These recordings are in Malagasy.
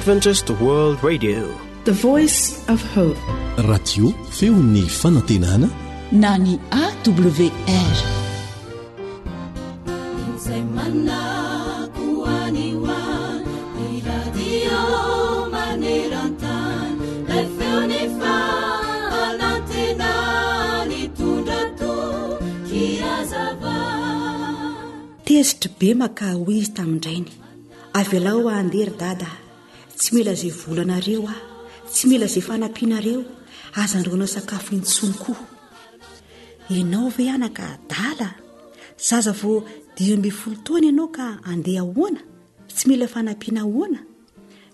Adventist World Radio, the voice of hope. Radio feon'ny fanantenana na ny AWR. Tezitra be maka ho izy tamindrainy, avy alao andery dada, tsy mila zay volanareo tsy mila zay fanampianareo, azandroanao sakafo intsony koa. Ianao ve anaka dala, zaza vo 12 taona ianao ka andeha ahoana, tsy mila fanampiana ahoana?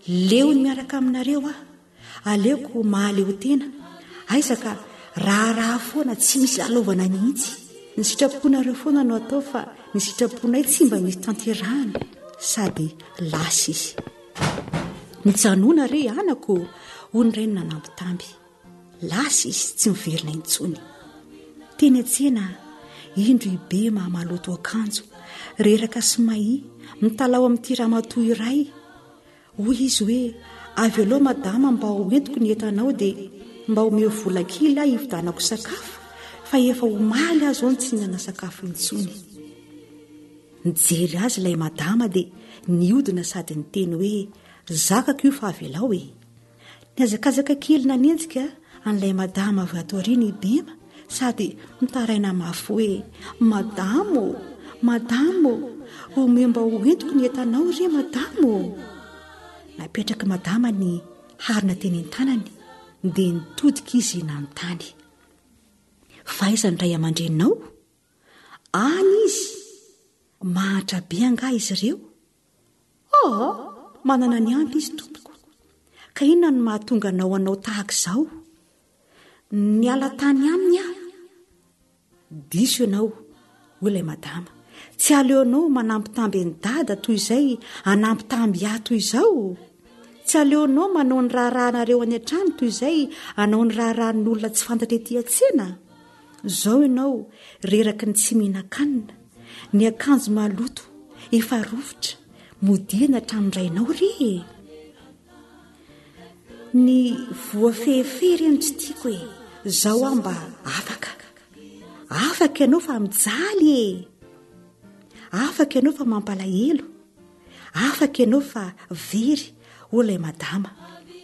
Leo ny miaraka aminareo aleoko mahaleo tena, aisaka raha foana tsy misy lalovana mihitsy. Ny sitraponareo foana no atao fa ny sitraponay tsy mba misy tanterahana, sady lasa izy. Mijanona re anako hoy ny ray nanambitamby, lasa izy tsy miverina intsony. Teny antsena indro ibe mahamaloto akanjo, reraka sy mahi mitalao amin'ity ramatoa iray. Hoy izy hoe, avy aloha madama mba ho entiko ny entanao dia mba homeo vola kely hividanako sakafo, fa efa omaly azy ao ny tsy hinana sakafo intsony. Nijery azy ilay madama dia niodina sady niteny hoe, zakako io fa avy alao e. Niazakazaka kely nanenjika an'ilay madama avy ato aoriana ibema, sady mitaraina mafy hoe, madamo, omeo mba ho entiko ny entanao re madamo. Napetraka madama ny harina teny an-tanany dia nitodika izy nanontany, faiza ny ray aman-dreninao? Any izy, mahatra be anga izy ireo? Manana ny ampy izy tompoko, ka inona no mahatonga anao tahaka izao? Ny ala tany aminy diso ianao, hoy ilay madama, tsy aleonao manampitamby ny dada toy izay anampitamby toy izao. Tsy aleonao manao ny raharahanareo any an-trano toy izay anao ny raharahan'olona tsy fantatra etỳ an-tsena. Zao ianao reraky ny tsy mihinan-kanina, ny akanjo maloto efa rovitra, modina hatramin'irainao re. Ny voafehifery any tsy tiako e, zao mba afaka ianao fa mijaly afaka ianao fa mampalahelo, afaka ianao fa very. Olay madama,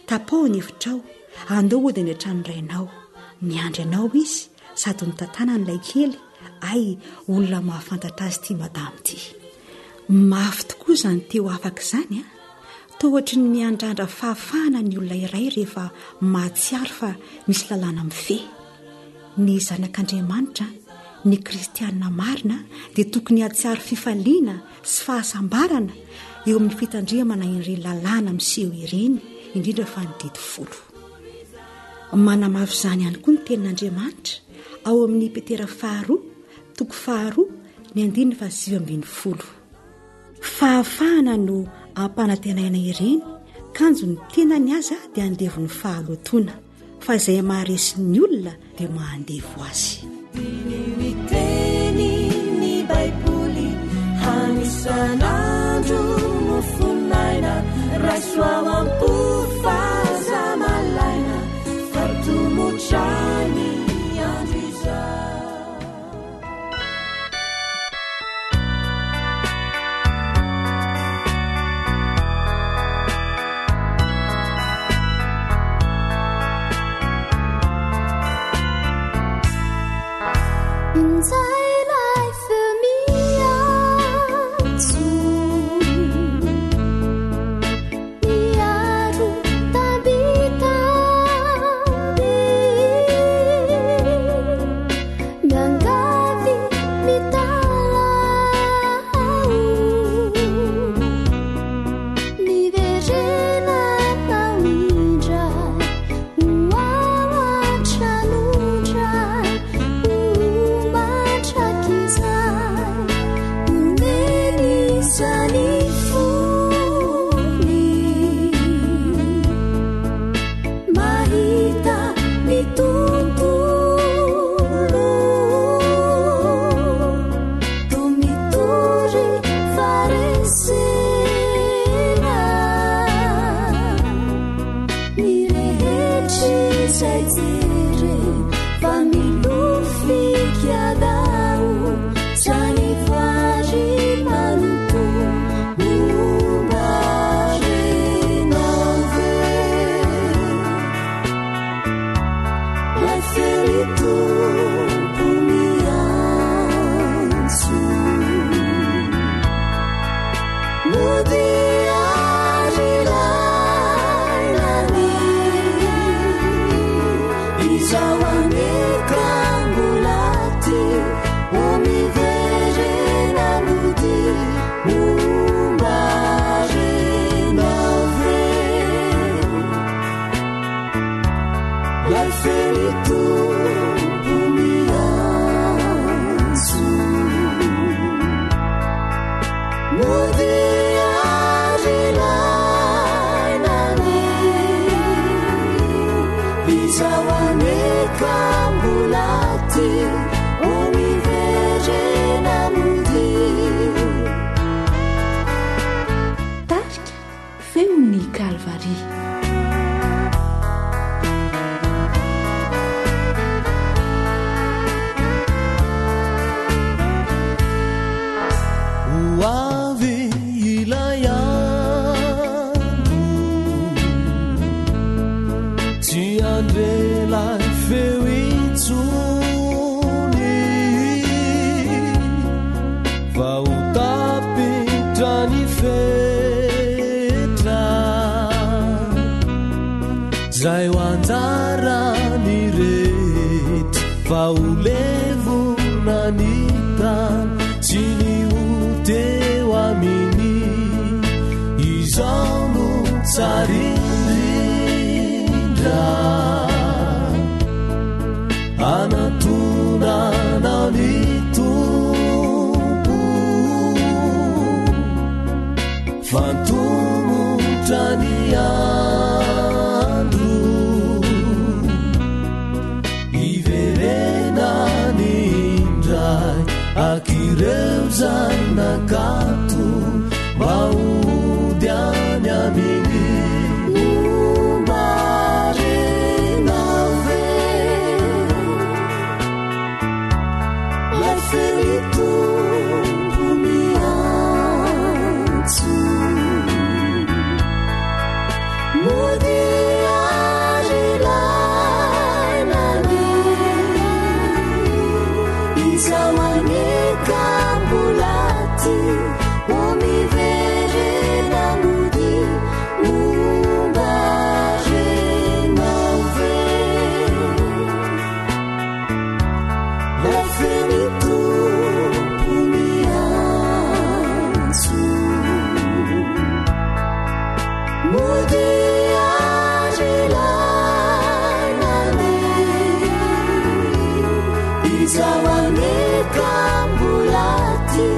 tapao ny evitrao, andao ody ny hatramin'irainao, miandry ianao izy sady nitatana n'ilay kely. Olona mahafantatra azy ty madama ty. Mafy tokoa zany teo afaka izany toa ohatry ny miandrandra fahafahana ny olona iray rehefa mahatsiaro fa misy lalàna mife. Ny zanak'Andriamanitra, ny kristianina marina dia tokony hatsiaro fifaliana sy fahasambarana eo amin'ny fitandremana ireny lalàna miseho ireny, indrindra fa ny didy folo. Manamafy izany ihany koa ny tenin'Andriamanitra ao amin'ny Petera 2:2-9:10. Fahafahana no ampanantenaina ireny, kanjo ny tenany aza dia andevon'ny fahalotoana, fa izay maharesy ny olona dia mahandevo azy. Miteny ny Baiboly hanisan'andro no fonaina, raisoa mampofazamalaina, fartomotrany andro izao. Zay wanjarani ret faulevuna nitan chini uteo amini izao no tsarindrindra anatonana ny tompo fantomotra ny akireu zanakato maudiany amini umbarenave la ferito umianzu mudiarelanani isawane Cambulati, mi vede la mudi, umbarenave, la finitu umianzu, mudiarelanane, isawane Cambulati,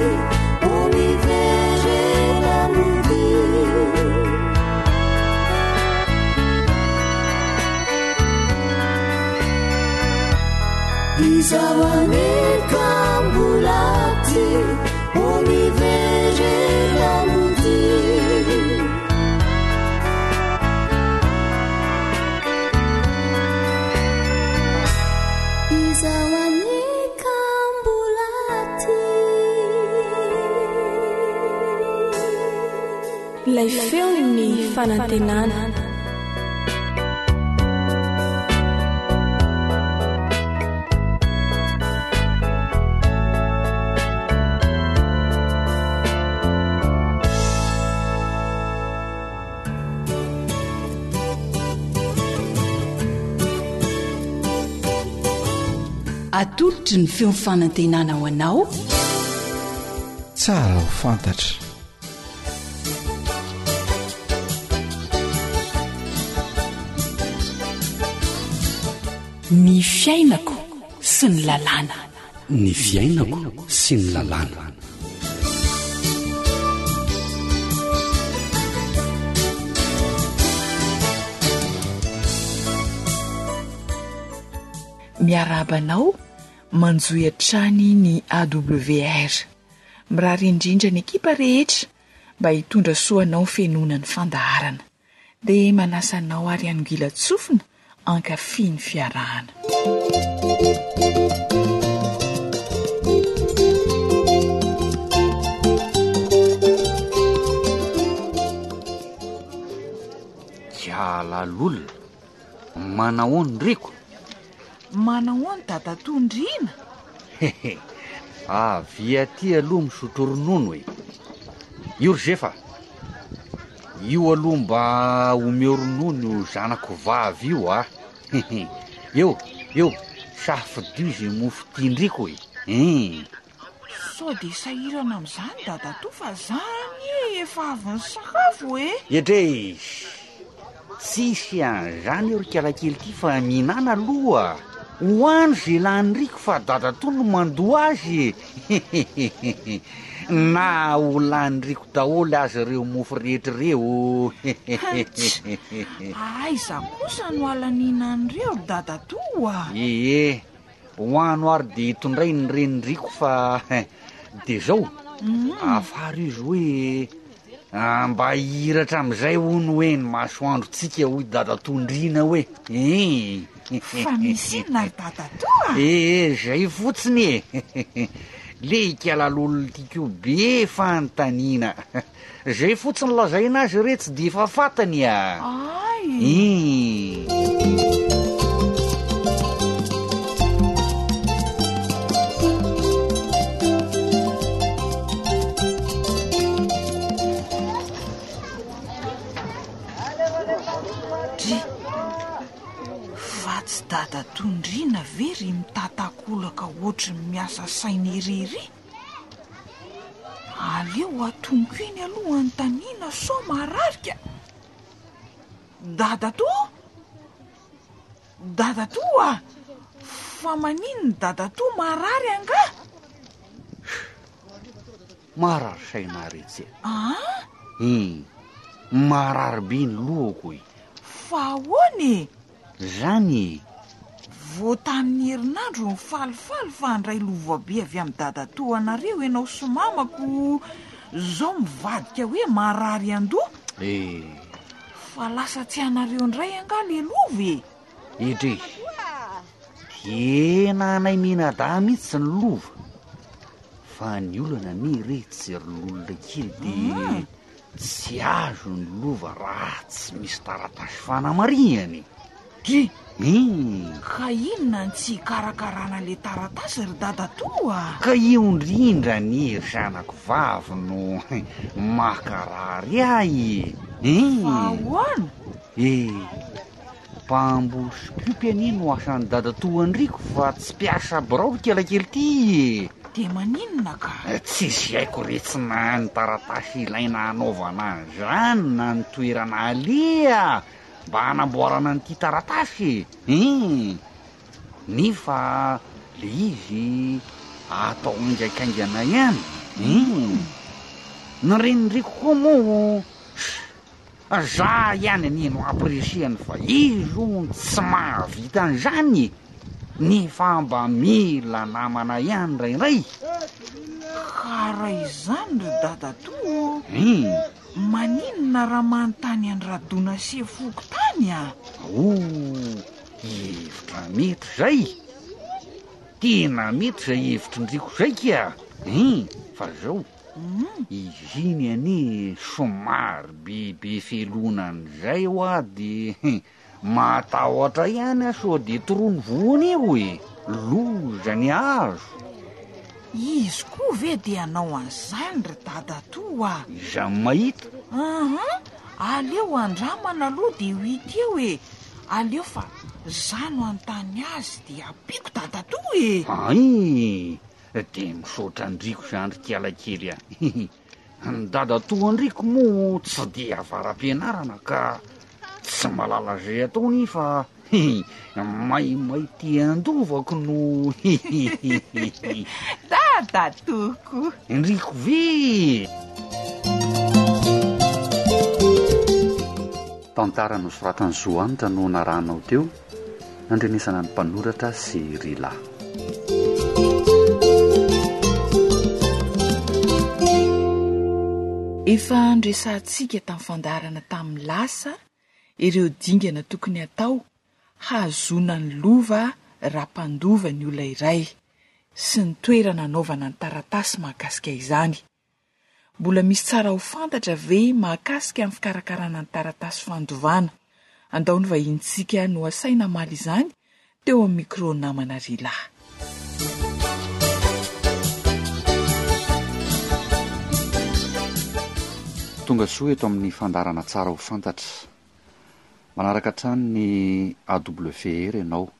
mi vede la mudi. Isawane Cambulati, mi vede la mudi. Isawane Ilay feo ny fanantenana. Atolotry ny feo fanantenana ho anao. Tsara ho fantatra. Ny fiainako sy ny lalàna. Ny fiainako sy ny lalàna. Miarabanao manjoy hatrany ny AWR. Mirary indrindra ny ekipa rehetra mba hitondra soanao fenona ny fandaharana. Dia manasanao ary angila tsofina ankafiny fiarahana. Kialalolona manahoany reko manao any dadatondrina? Avy aty aloha misotro ronono e. Io ry zefa, io aloha mba omeo ronono zanako vavy io a. Eo safidio izy mofo tiandriko e. Sao de sahirana amin'izany dadato fa zany efa avy ny sakafo e. Edre tsisy an'izany eo ry kalakely ty fa mihinana aloha. Hoany zay lanyriko fa dadato no mandoa azy. Na ho lanyriko daholo azy reo mofo rehetrareo. Aiza kosa no alaninan'ireo dadatoa? Hoano ary de tondray ny reniriko fa de zao afary izy hoe mba hiratra am'izay hono hoe ny masoandrotsika hoy dadatondrina hoe fa misy inona ry dadatoa? Zay fotsiny le ikalalolo tiako be fanontaniana. Zay fotsiny lazaina azy re tsy de efa fatany a. Fa tsy dadatondrina very mitatakolaka ohatrany miasa saina irery. Aleo atonoko eny aloha anontaniana sao mararika. Dadatoa, fa manino dadato marary anga? Marary saina retsy. Marary be ny lohako e. Fa ahoany? Zany voatan'ny herinandro ny falifaly fa andray lovabe avy amin'ny dadatoa anareo ianao sy mamako zao mivadika hoe marary andoha. Fa lasa tsy anareo indray anga le lova e. Edre tena anay menada mihitsy ny lova fa ny olana ne re tsy ry lolona kely de tsy azo ny lova raha tsy misy taratasy fanamarihany. Ka inona tsy karakarana le taratasy ry dadatoa? Ka io indrindra ny ry zanako vavy no makarary ahy. Fa ahoana? Mpamboly sikopy ani no asan'ny dadatoa andriko fa tsy piasa birao ry kelakely ty. De maninona ka? Tsisy haiko retsina ny taratasy ilaina anaovana an'izany na ny toerana alia mba hanamboarana nyity taratasy. Nefa le izy atao ingaikaingana ihany. Ny reniriko koa moa za ihany ani no apresiany fa izo tsy mahavita an'izany. Nefa mba mila namana ihany rairay. Karaha izany ry dadatoa. Maninona raha manontany any radona sy foko tany a? Hevitra mety zay. Tena mety zay hevitrindriko zay kia. Fa zao izy iny ani somary bebe felonan'izay ho a de matahotra ihany sao de torono vony eo e. Lozany azo. Izy koa ve de anao an'izany ry dadatoa? Iza mahita. Aleo andramana aloha de ho ity eo e. Aleo fa za no antany azy de ampiko dadatoa e. De misaotra andriko zany ry kialakely a. Ny dadatoa andriko moa tsy de avaram-pianarana ka tsy malala zay ataony fa maimay ty andovako no dadatoko andriko ve. Tantara nosoratan'ny Zoanitra no narahanao teo, nandrenesana ny mpanoratra sy Rila. Efa andresantsika tamin'ny fandarana tamin'ny lasa ireo dingana tokony atao hazona ny lova raha-pandova ny olona iray sy ny toerana anaovana ny taratasy mahakasika izany. Mbola misy tsara ho fantatra ve mahakasika amin'ny fikarakarana ny taratasy fandovana. Andao ny vahintsika no asaina mali izany teo amin'ny micro namana Rila. Tonga soa eto amin'ny fandarana tsara ho fantatra. Manaraka trano ny AWR ianao.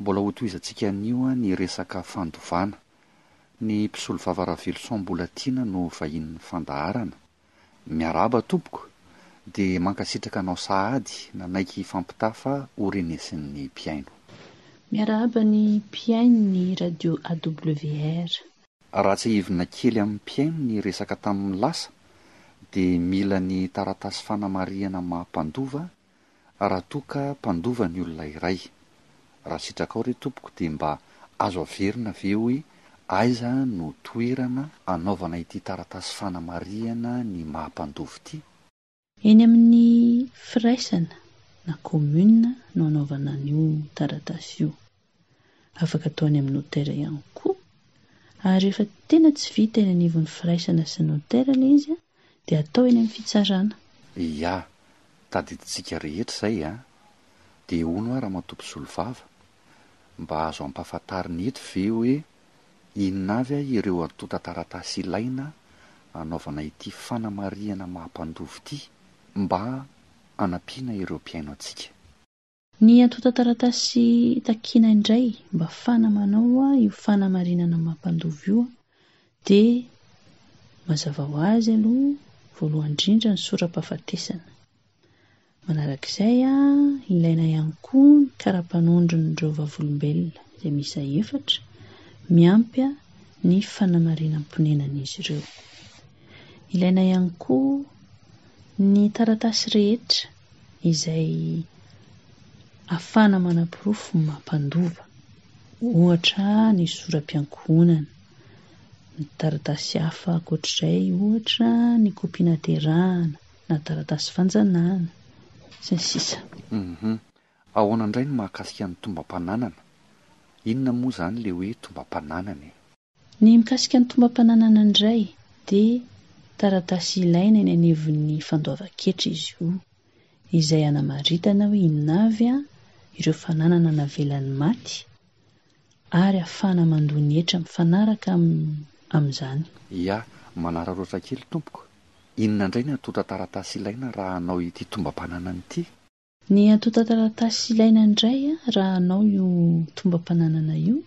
Mbola ho toizantsika anio ny resaka fandovana. Ny mpisolo vavaravelo sambola tiana no vahin'ny fandaharana. Miaraba tompoko dia mankasitraka anao sahady nanaiky fampitafa orenesin'ny mpiaino. Miaraba ny mpiaino ny radio AWR. Raha tsy hivina kely amin'ny mpiaino ny resaka tamin'ny lasa dia mila ny taratasy fanamariana mahampandova raha toka mpandova ny olona iray. Raha sitraka ao re tompoko dia mba azo averina ve hoe aiza no toerana anaovana ity taratasy fanamariana ny mahampandova ity? Eny amin'ny firaisana na komuna no anaovana an'io taratasy io. Afaka atao any amin'ny notera ihany koa. Ary rehefa tena tsy vita eny anivon'ny firaisana sy notera ilay izy dia atao eny amin'ny fitsarana. Ia, tadiditsika rehetra izay dia hono raha matopo solovava mba azo ampahafantariny eto ve hoe inona avy ireo atota taratasy ilaina anaovana ity fanamariana mahampandova ity mba anampiana ireo mpiaino antsika. Ny atota taratasy takiana indray mba fanamanao io fanamarinana mahampandova io dia mazava ho azy aloha voalohany indrindra ny sora-pahafatesana. Manarak'izay ilaina ihany koa ny karapanondron'ireo vavolombelona izay miisa 4 miampy ny fanamarinam-ponenan'izy ireo. Ilaina ihany koa ny taratasy rehetra izay ahafana manam-porofo mahampandova. Ohatra ny soram-piankonana, ny taratasy hafa ankoatr'izay ohatra ny kopinaterana na taratasy fanjanana sy ny sisa. Ahoana indray no mahakasika ny tombam-pananana? Inona moa izany ilay hoe tombam-pananana? Ny mikasika ny tombam-pananana indray dia taratasy ilaina eny anivon'ny fandoavan-ketra izy io, izay anamaritana hoe inona avy ireo fananana navelan'ny maty ary ahafana mandoa ny hetra mifanaraka amin'izany. Ia, manararoatra kely tompoko. Inona indray ny atota taratasy ilaina raha hanao ity tombam-pananana ity? Ny atota taratasy ilaina indray raha hanao io tombam-pananana io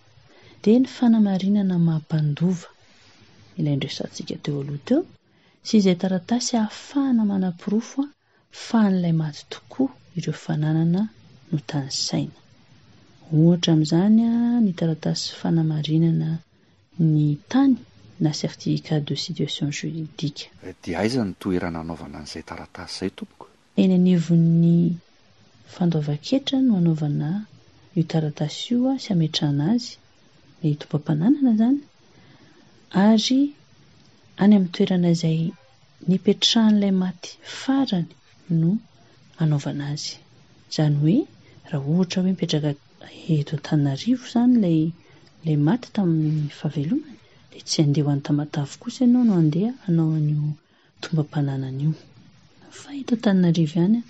dia ny fanamarinana mahampandova. Ilaindresantsika teo aloha teo sy izay taratasy ahafana manam-porofo fa n'ilay maty tokoa ireo fananana no tany saina. Ohatra amin'izany ny taratasy fanamarinana ny tany na certificat de situation juridique. Dia aiza ny toerana anaovana an'izay taratasy izay tompoko? Eny anivon'ny fandoavan-ketra no anaovana io taratasy io sy ametrahana azy ny tombam-pananana izany, ary any amin'ny toerana izay nipetrahan'ilay maty farany no anaovana azy. Izany hoe raha ohatra hoe mipetraka eto Antananarivo izany ilay maty tamin'ny fahavelomany dia tsy handeha ho any Tamatave kosa ianao no handeha hanao an'io tombam-pananana io. Fa eto Antananarivo ihany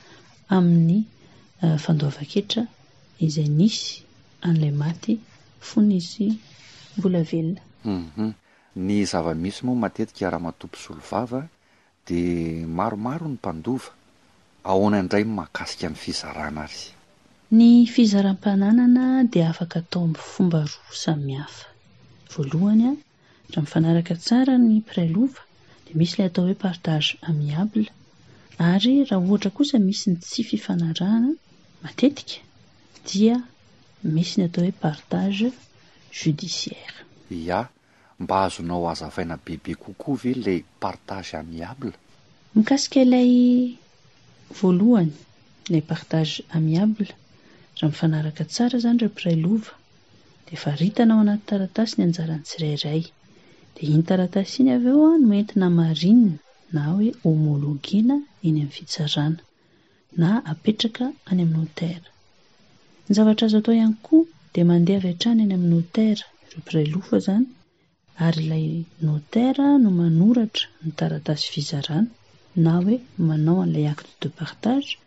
amin'ny fandoavan-ketra izay nisy an'ilay maty fony izy mbola velona. Ny zava-misy moa matetika raha matopo solovava dia maromaro ny mpandova. Ahoana indray mahakasika ny fizarana ary? Ny fizaram-pananana dia afaka atao amin'ny fomba roa samihafa. Voalohany raha mifanaraka tsara ny mpiray-lova dia misy ilay atao hoe partage amiable, ary raha ohatra kosa misy ny tsy fifanarahana matetika dia misy ny atao hoe partage judiciaire. Ia, mba azonao hazavaina bebe kokoa ve ilay partage amiable? Mikasika ilay voalohany ilay partage amiable, raha mifanaraka tsara izany ireo mpiray-lova dia faritana ao anaty taratasy ny anjarany tsirairay, dia iny taratasy iny avy eo no entina marinina na hoe homologena eny amin'ny fitsarana na apetraka any amin'ny notera. Ny zavatra azo atao ihany koa dia mandeha avy hatrany eny amin'ny notera ireo mpiray-lova izany, ary ilay notera no manoratra ny taratasy fizarana na hoe manao an'ilay acte de partage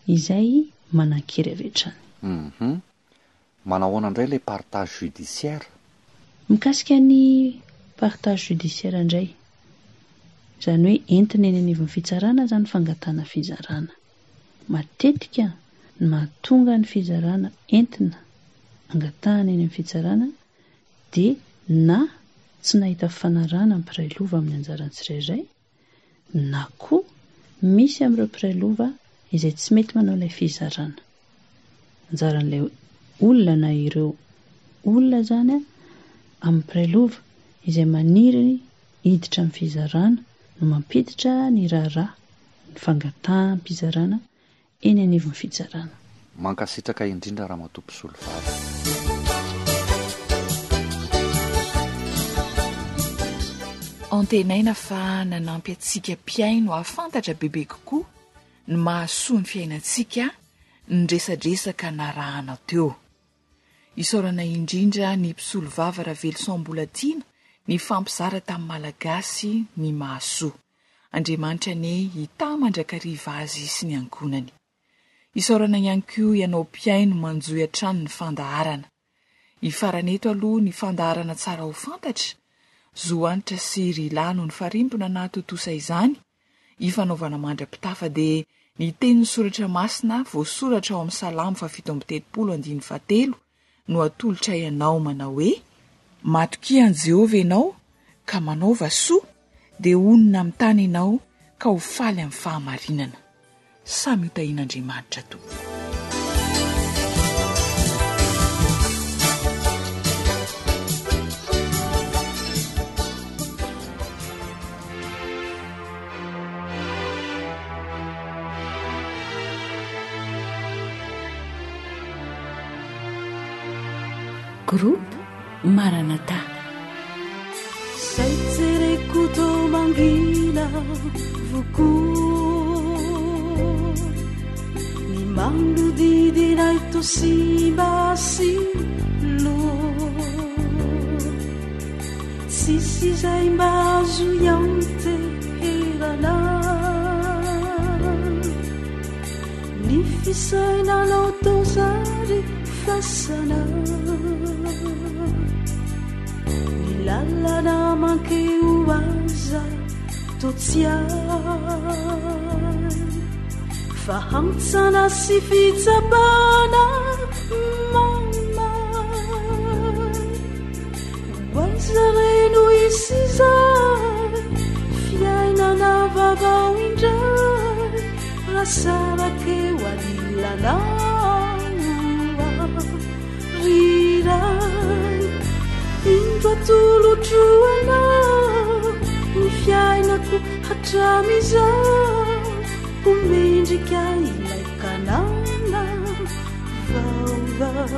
izay manan-kery avy hatrany. Manahoana indray ilay partage judiciaire? Mikasika ny partage judiciaire indray, izany hoe entina eny anivon'ny fitsarana izany fangatana fizarana. Matetika ny mahatonga ny fizarana entina angatahana eny amin'ny fitsarana dia na tsy nahita fanarana ny mpiray lova amin'ny anjarany tsirairay, na koa misy amin'ireo mpiray lova izay tsy mety manao ilay fizarana. Anjaran'ilay olona na ireo olona izany amin'ny mpiray lova izay maniry hiditra amin'ny fizarana no mampiditra ny raharaha ny fangatahanam-pizarana eny anivon'ny fitsarana. Mankasitraka indrindra raha matoa mpisolovava. Antenaina fa nanampy antsika mpiaino ahafantatra bebe kokoa ny mahasoa ny fiainantsika ny resadresaka narahana teo. Isaorana indrindra ny mpisolovava Ravelo Sambolatiana ny fampizara tamin'ny malagasy ny mahasoa. Andriamanitra ne hita mandrakariva azy sy ny ankonany. Isaorana ihany koa ianao mpiaino manjoy hatrany ny fandaharana. Ifaraneto aloha ny fandaharana tsara ho fantatra, zoanitra sy rilano ny farimbona na totosa izany, ifanaovana mandra-pitafa dia ny tenin'ny soratra masina voasoratra ao amin'ny Salamo 7:7 no atolotra ianao manao hoe: matokian Jehovah ianao ka manaova soa, dia onina amin'ny tany ianao ka ho faly amin'ny fahamarinana. Samy hotahian'Andriamanitra to. Groupe Maranatha. Saitsereko to mangina vuku ni mandudidinay to simbasilo sisi zay mazo yante herana ni fisainanao to zary fasana lalana manke uaza totsiay fa hantsana sy fitsapana mamay waizareno isizay fiainana vavao indray rasarake walilana riray indro atolotroana ny fiainako hatramizao homendrika ilay kanana vaovao.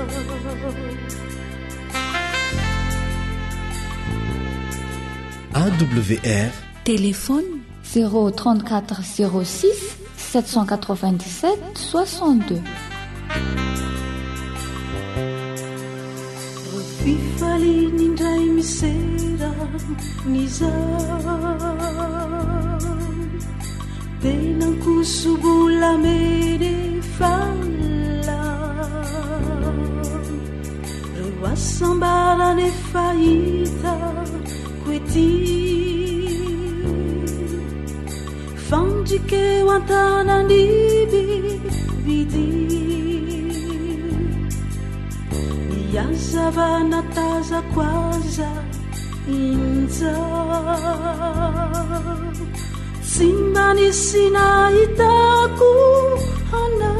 AWR Téléphone 034 06 797 62. Fifaliny indray misera nizao tenankosobolamene fala reo asambarane fahita koety fandrikeo antanandiby vidi yazavana taza kwaza inza simbani sinaitaku hana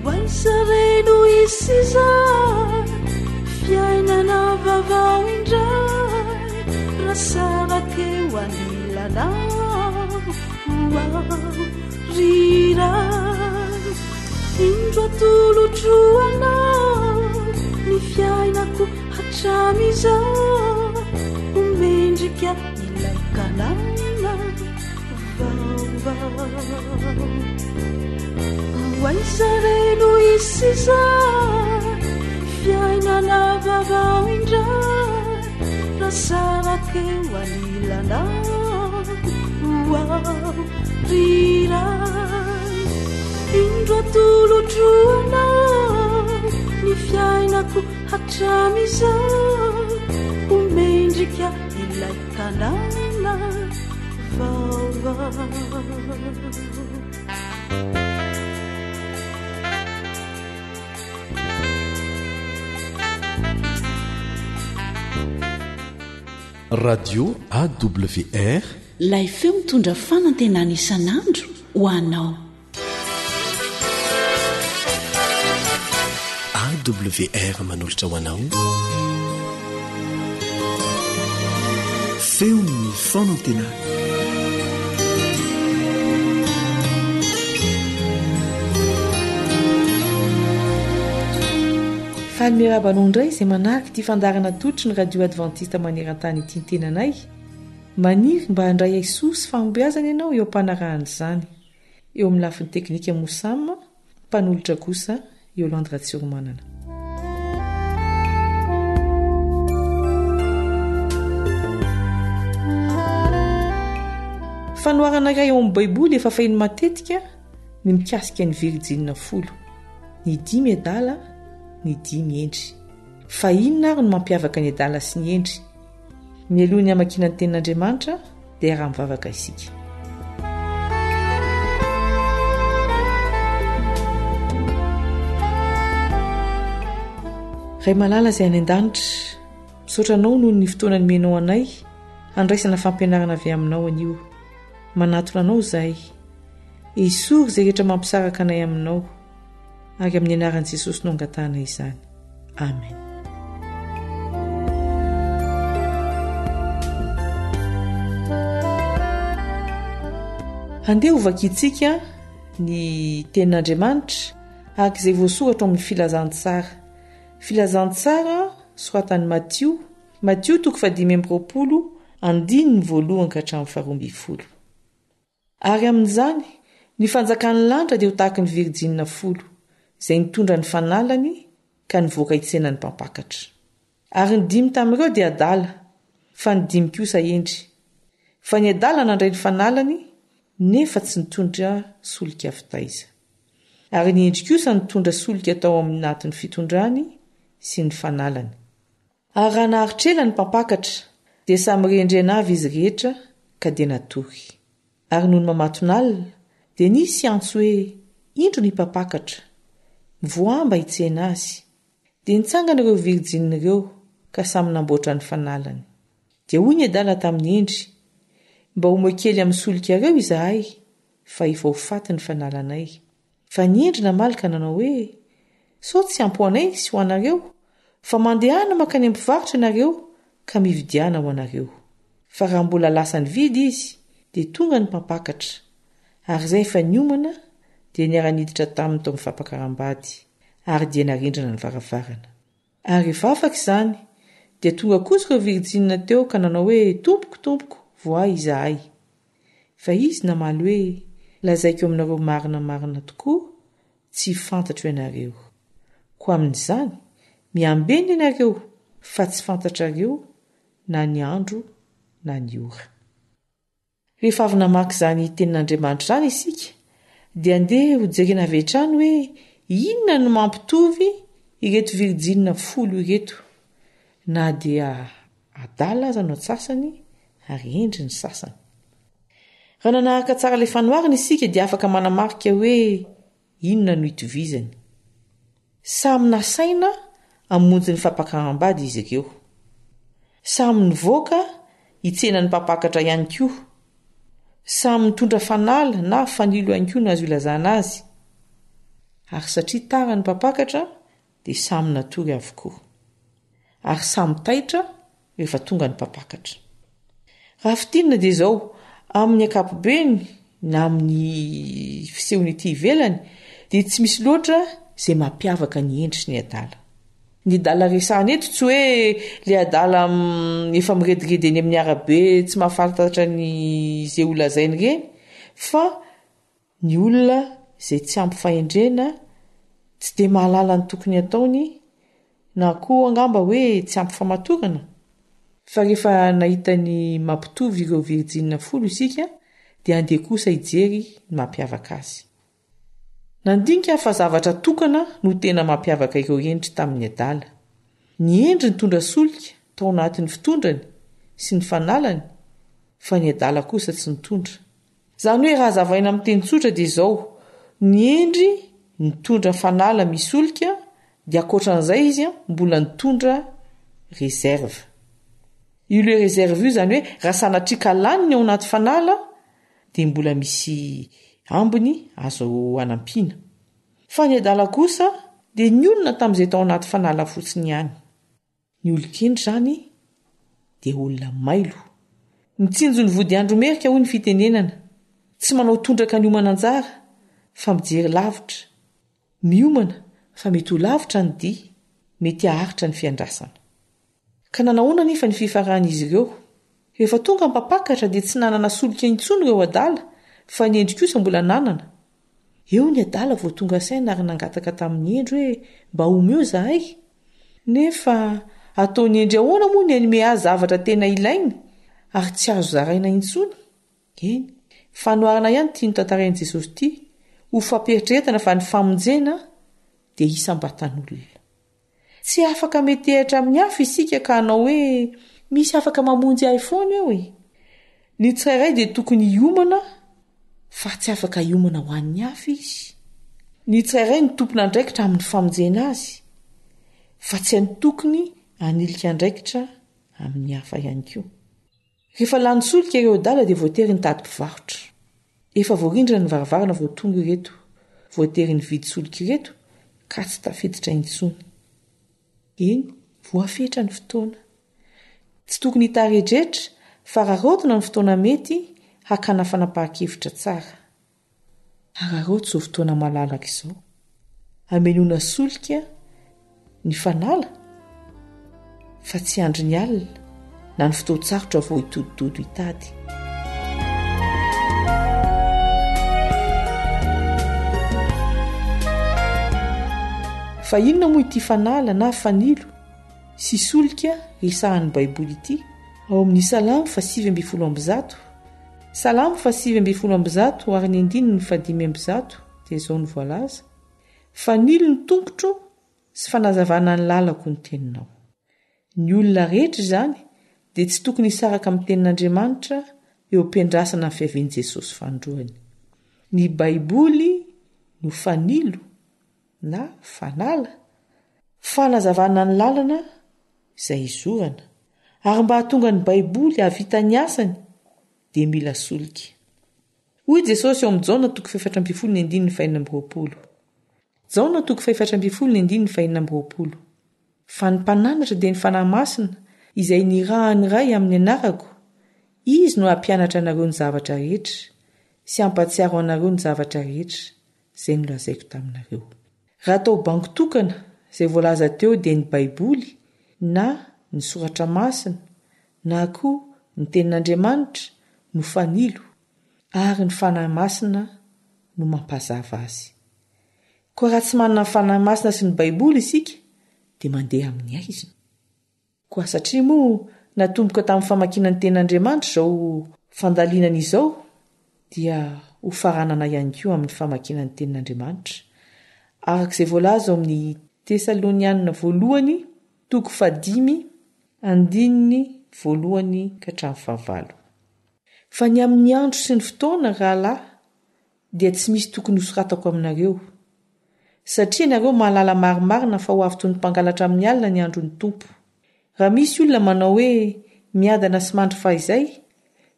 waisarenu isiza fiainana vavao indray rasarake wanilana riray indro atolotroana ny fiainako hatramizao homendrika ilay kanana vaovao waizareno isiza fiainana vavao indray rasarake walilana riray indro atolotroana ny fiainako hatramizao omendrika ilay tanàna vaovao. Radio AWR ilay feo mitondra fanantenana isan'andro ho anao. AWR manolotra ho anao feo ny fanantenana. Fanomerabanao indray izay manaraka ity fandarana totry ny radio adventiste maneran-tany ity ny tenanay. Maniry mba handray aisoa sy fahombiazana ianao eo ampanarahan'izany. Eo amin'ny lafiny teknika Mosama, mpanolotra kosa Yolande Ratsiromanana. Fanoarana iray eo amin'ny Baiboly efa fahiny matetika ny mikasika ny Virjina folo. Ny 10 adala, ny 10 endry. Fa inona ary no mampiavaka ny adala sy ny endry? Mialoha ny amakiana ny tenin'Andriamanitra dia raha mivavaka isika. Ray malala izay any an-danitra, misaotra anao noho ny fotoana nomenao anay handraisana fampianarana avy aminao anio. Manatona anao izahay, hisory izay rehetra mampisaraka anay aminao, ary amin'ny anaran'i Jesosy no angatahana izany. Amen. Andeha ho vakiantsika ny tenin'Andriamanitra araka izay voasoratra amin'ny filazantsara. Filazantsara soratan'i Matthieu 5:20 andininy voalohany ka hatramin'ny 12. Ary amin'izany ny fanjakan'ny lanitra dia ho tahaka ny Virjina folo izay nitondra ny fanalany ka nivoaka hitsenany mpampakatra. Ary ny 5 tamin'ireo dia adala, fa ny 5 kosa endry. Fa ny adala nandray ny fanalany nefa tsy nitondra solika fitaiza. Ary ny endry kosa nitondra solika tao amin'ny natin'ny fitondrany sy ny fanalany. Ary raha naharitrela ny mpampakatra dia samy rendrena avy izy rehetra ka dia natory. Ary noho ny mamatonalina dia nisy antso hoe indro ny mpampakatra, mivoamba hitsena azy. Dia nitsangana ireo Virjina ireo ka samy namboatra ny fanalany. Dia hoy ny adala tamin'ny endry, mba ho moekely amin'ny solika ireo izahay, fa efa ho faty ny fanalanay. Fa ny endry namalaka nanao hoe, sao tsy ampoanay sy ho anareo, fa mandehana makany ampivarotra ianareo ka mividiana ho anareo. Fa raha mbola lasa ny vidy izy, dia tonga ny mpampakatra. Ary izay efa niomana dia niara-niditra taminy tao amin'ny fampakaram-bady, ary dia narindrina ny varavarana. Ary rehefa afaka izany, dia tonga kosa ireo Virjina teo ka nanao hoe, tompoko, voa izahay. Fa izy namaly hoe, lazaiko aminareo marina tokoa, tsy fantatro ianareo. Ko amin'izany, miambeny ianareo, fa tsy fantatrareo na ny andro na ny ora. Rehefa avy namaky izany tenin'Andriamanitra izany isika, dia andeha ho jerena avy hatrany hoe inona no mampitovy ireto Virjina folo ireto, na dia adala aza no atsasany ary endry ny sasany. Raha nanaraka tsara ilay fanoarana isika dia afaka manamarika hoe inona no itovizany. Samy nasaina hamonjy ny fampakaram-bady izy ireo. Samy nivoaka hitsena ny mpampakatra ihany koa. Samy mitondra fanala na fanilo ihany koa no azo ilazana azy. Ary satria tara ny mpampakatra dia samy natory avokoa. Ary samy taitra rehefa tonga ny mpampakatra. Raha fitinina dia izao, amin'ny ankapobeny na amin'ny fisehony ity ivelany dia tsy misy loatra izay mampiavaka ny endry sy ny adala. Ny adala resahana eto tsy hoe le adala efa mirediredy eny amin'ny arabe tsy mahafantatra ny izay olazainy ireny, fa ny olona izay tsy ampy fahendrena, tsy dia mahalala ny tokony ataony, na koa angamba hoe tsy ampy famatorana. Fa rehefa nahita ny mampitovy ireo Virjina folo isika, dia andeha kosa hijery ny mampiavaka azy. nandinika fa zavatra tokana no tena mampiavaka ireo endry tamin'ny adala. Ny endry nitondra solika tao anatin'ny fitondrany sy ny fanalany, fa ny adala kosa tsy nitondra. Zany hoe raha zavaina amin'ny teny tsotra dia izao: ny endry nitondra fanala misolika, dia ankoatran'izay izy mbola nitondra reserve. Io le reserve io zany hoe raha sanatrika laniny ao anaty fanala dia mbola misy ambiny azo anampiana. Fa ny adala kosa dia ny olona tamin'izay tao anaty fanala fotsiny ihany. Ny olon-kendry zany dia olona mailo. Mitsinjo ny vody andro merika hoy ny fitenenana. Tsy manao tondraka ny homana anjara, fa mijery lavitra. Miomana fa mety ho lavitra ny dia, mety haharitra ny fiandrasana. Ka nanahoana nefa ny fifaran'izy ireo? Rehefa tonga mpapakatra dia tsy nanana solika intsony ireo adala, fa ny endry kosa mbola nanana. Eo ny adala vao tonga saina ary nangataka tamin'ny endry hoe mba omeo zahay. Nefa ataony endry ahoana moa ny anome azy zavatra tena ilainy ary tsy azo zaraina intsony? Eny, fanoharana ihany tiany tantarain'i Jesosy ity, ho fampieritrertana fa ny famonjena dia isam-batan'olona. Tsy afaka metehitra amin'ny hafa isika ka hanao hoe misy afaka mamonjy ahy foana eo e. Ny tsirairay dia tokony hiomana, fa tsy afaka hiomana ho an'ny hafa izy. Ny tsirairay ny tompona andraikitra amin'ny famonjena azy, fa tsy any tokony anilika andraikitra amin'ny hafa ihany koa. Rehefa lany solika ireo adala dia voatery ny tady mpivarotra. Efa voarindra ny varavarana vao tonga ireto, voatery ny vidy solika ireto, ka tsy tafiditra intsony. Eny, voafetra ny fotoana. Tsy tokony hitaredretra, fa rarotona ny fotoana mety hakana fanapahan-kevitra tsara. Araroto izao fotoana malalaka izao. Hamelona solika ny fanala, fa tsy andry ny alina na ny fotoan-tsarotra vao hitodododo hitady. Fa inona moa ity fanala na fanilo sy solika resahan'ny Baiboly ity? Ao amin'ny Salamo 8:100, Salamo 8:100 ary ny 5:5 dia izao ny voalaza: fanilo ny tompotro sy fanazavana ny lalako ny teninao. Ny olona rehetra izany dia tsy tokony hisaraka amin'ny tenin'Andriamanitra eo am-piandrasana ny fiavian'i Jesosy fandroany. Ny Baiboly no fanilo na fanala, fanazavana ny lalana izay izorana. Ary mba hahatonga ny Baiboly havita ny asany dia mila solika. Hoy Jesosy eo amin'ny Jaona 4:4-20. Jaona 4:4-20. Fa ny mpananatra dia ny fanahy masina izay nirahany ray amin'ny anarako, izy no hampianatra anareo ny zavatra rehetra sy hampatsiaro anareo ny zavatra rehetra izay nolazaiko taminareo. Raha tao bango tokana izay voalaza teo dia ny Baiboly na ny soratra masina na koa ny tenin'Andriamanitra no fanilo ary ny fanahy masina no mampazava azy. Koa raha tsy manana ny fanahy masina sy ny Baiboly isika dia mandeha amin'ny aizina. Koa satria moa natomboka tamin'ny famakiana ny tenin'Andriamanitra izao fandalinana izao, dia ho faranana ihany koa amin'ny famakiana ny tenin'Andriamanitra. Arak'izay voalaza ao amin'ny Tesalonianina 1:1-9. Fa ny amin'ny andro sy ny fotoana rahalahy dia tsy misy tokony hosoratako aminareo, satria nareo mahalala marimarina fa ho avy toy ny mpangalatra amin'ny alina ny andron'ny tompo. Raha misy olona manao hoe miadana sy mandry fahizay,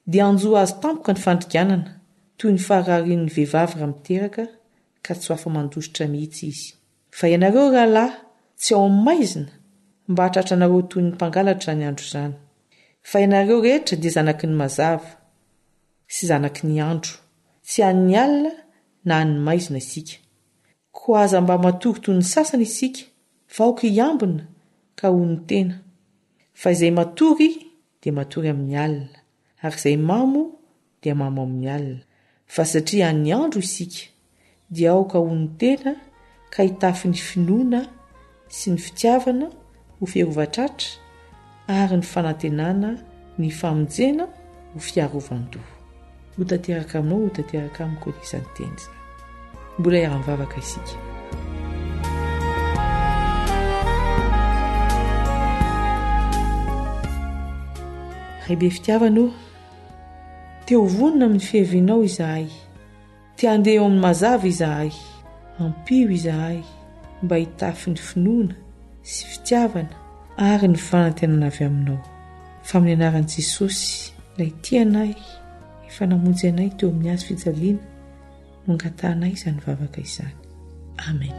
dia anjo azy tampoka ny fandriganana, toy ny fahararian'ny vehivavy raha miteraka ka tsy ho afa mandositra mihitsy izy. Fa ianareo rahalahy tsy ao amin'ny maizina mba hatratra anareo toy ny mpangalatra ny andro izany. Fa ianareo rehetra dia zanaky ny mazava sy zanaky ny andro, tsy an'ny alina na an'ny maizina isika. Koa aza mba matory toy ny sasany isika, vaoka hiambina ka ho ny tena. Fa izay matory dia matory amin'ny alina, ary izay mamo dia mamo amin'ny alina. Fa satria an'ny andro isika dia aoka ho ny tena, ka hitafy ny finoana sy ny fitiavana ho fiarovatratra ary ny fanantenana, ny famonjena ho fiarovan-doha. Ho tanteraka aminao, ho tanteraka amiko isan'ny teny izany. mbola iara-mivavaka isika. Raibe fitiavanao, teo vonona amin'ny fihevinao izahay, tia andeha eo amin'ny mazava izahay, ampio izahay mba hitafy ny finoana sy fitiavana ary ny fanantenana avy aminao. Fa amin'ny anaran'i Jesosy ilay tianay, efa namonjy anay teo amin'ny hazo fijaliana, no angatanay izany vavaka izany. Amen.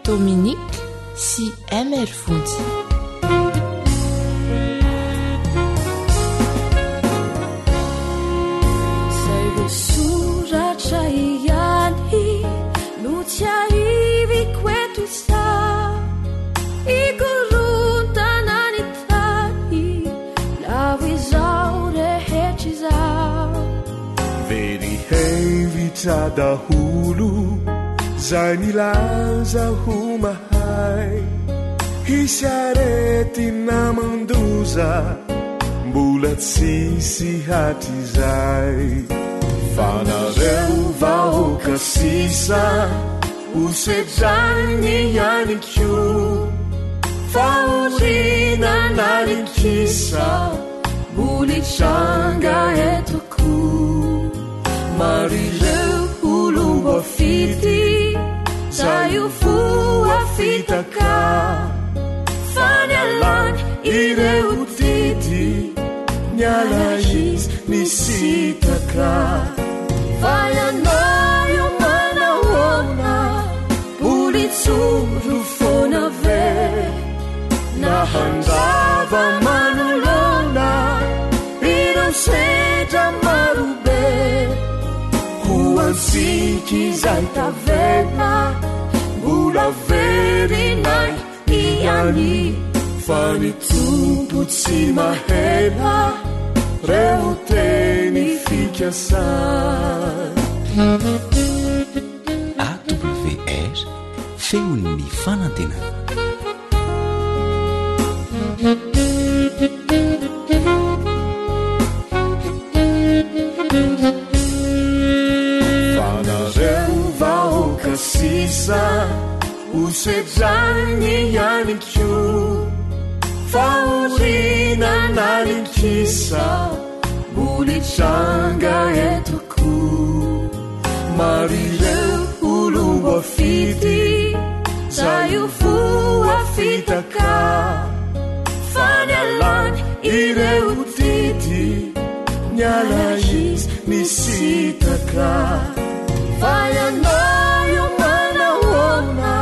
Dominique sy Mr Vonjy. Zay voasoratra ihany no tsy ahiviko eto izaho, ikorontana ny tany lavo izaho rehetra izaho. Very hevitra daholo zay nilaza ho mahay, hisy arety namandoza mbola tsisy hatrizay. Fa nareo vahoaka sisa ho sedrany ihany ko, fa orina narinkisa mbola hitranga etoko. Marireo olombo fity zay ho foa fitaka, fa nialany ireo dity niala izy nisitaka. Fa ianao manahoana bolitsoro fona ve, nahandrava manolona ireo sedra marobe. Hoantsika izay tavela mbola verinay ihany, fa ny tompo tsy mahela reo teny fikasana. AWR feon'ny fanantenana. Sisa ho sedrany ihany ko, fa orina narinkisa mbola hitranga etoko. Marireo olombo fity zay ho foa fitaka, fa nialany ireo dity niala izy nisitaka. Fa ianao manahoana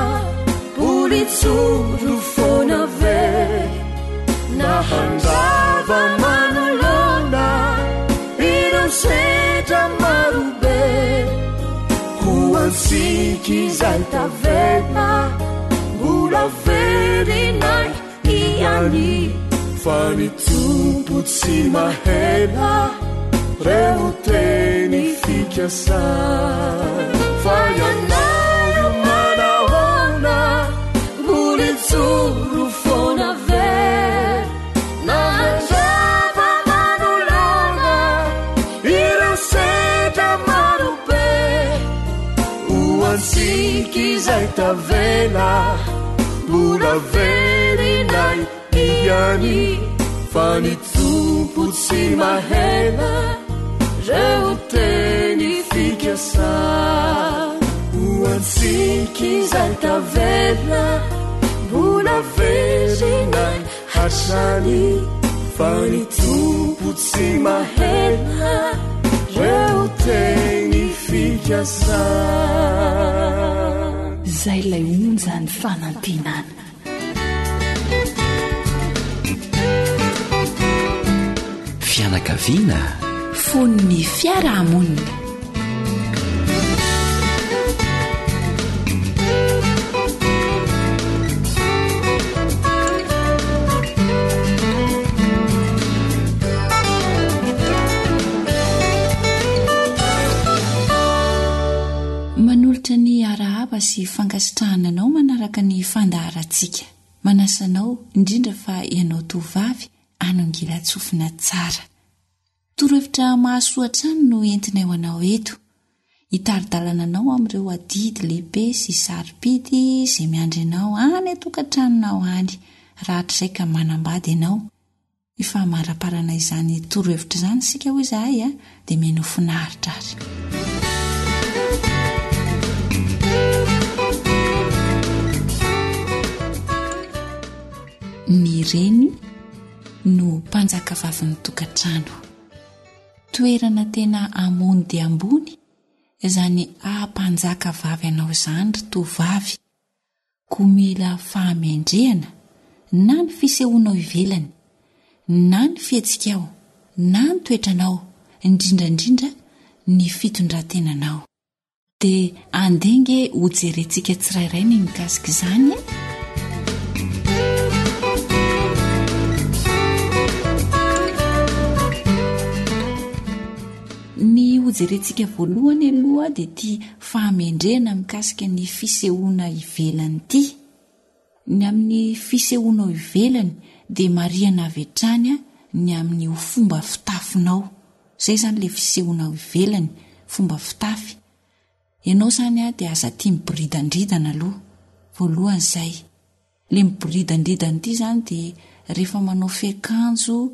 bolitsoro fona ve, nahandrava manolona ireo sedra marobe. Hoantsika izay tavela mbola verinay ihany, fa ny tompo tsy mahela reo teny fikasana. Fa ianao manahoana bolitsoro fona ve, nahandrava manolona ireo sedra marobe. Hoantsika izay tavela mbola verinay ihany, fa ny tompo tsy mahela reo teny fikasana. Hoantsika izay tavela mbola verinay hatrany, fa ny tompo tsy mahela reo teny fikasana. Zay lay onja ny fanantenana. Fianakaviana fon'ny fiarahamonina. manolotra ny arahaba sy fankasitrahananao manaraka ny fandaharantsika. Manasanao indrindra fa ianao tovavy anongila tsofina tsara. Torohevitra mahasoatrany no entinay ho anao eto. Hitaridalanana anao amin'ireo adidy lehibe sy sarobidy izay miandry anao any atokantranonao any. Rahatrizay ka manambady ianao. Efa maraparana izany torohevitra izany sika ho izahay dia mino finaritra ary. Ny reny no mpanjaka vavin'ny tokantrano. Toerana tena ambony dia ambony, izany mpanjaka vavy anao izany ry tovavy. Ko mila fahamendrehana na ny fisehoanao ivelany, na ny fihetsikao, na ny toetranao, indrindrandrindra ny fitondrantenanao. Dia andenge ho jerentsika tsirairay ny mikasika izany. Ny hojerentsika voalohany aloha dia tia fahamendrehana mikasika ny fisehoana ivelany ity. Ny amin'ny fisehoanao ivelany dia marihana avy hatrany ny amin'ny fomba fitafinao. Izay izany ilay fisehoanao ivelany, fomba fitafy. Ianao izany dia aza tia miboridandridana aloha. Voalohany izay. Ilay miboridandridana ity izany dia rehefa manao fiakanjo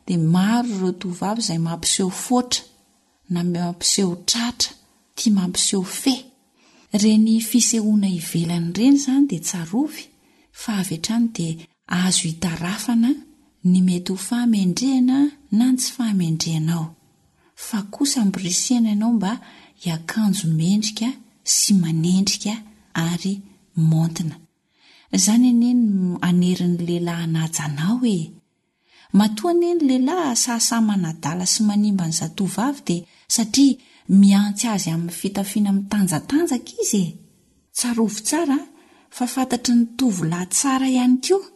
dia maro ireo tovavy izay mampiseho foatra, na mampiseho tratra, tia mampiseho fe. Reny fisehoana ivelany ireny izany dia tsarovy, fa avy hatrany dia azo hitarafana ny mety ho fahamendrehana na tsy fahamendrehanao. Fa kosa amborisihana ianao mba hiakanjo mendrika sy manendrika ary montina. Izany aneny anerin'ny lehilahy anajanao e. Matoa aneny lehilahy sahasa manadala sy manimba ny zatovavy dia satria miantsy azy amin'ny fitafiana mitanjatanjaka izy e. Tsarovy tsara fa fantatry ny tovolahy tsara ihany koa.